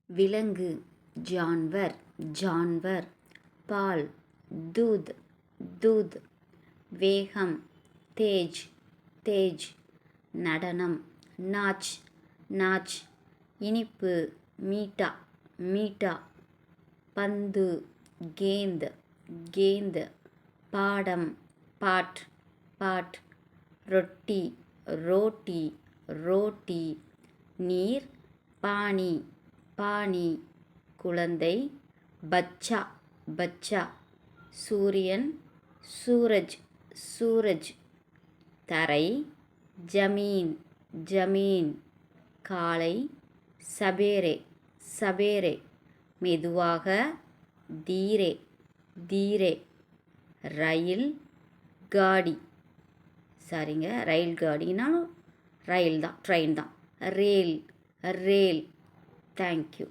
விலங்கு ஜான்வர் ஜான்வர். பால் दूध दूध. வேகம் तेज तेज. நடனம் नाच नाच. இனிப்பு मीठा मीठा. பந்து गेंद गेंद. பாடம் पाठ पाठ. ரொட்டி रोटी रोटी. நீர் पानी पानी. குழந்தை बच्चा बच्चा. சூரியன் सूरज सूरज. தரை जमीन जमीन. காலை सबेरे सबेरे. மெதுவாக धीरे धीरे. ரயில் गाड़ी. சரிங்க, ரயில் காடினாலும் ரயில் தான், ட்ரெயின் தான். ரேல் ரேல். தேங்க்யூ.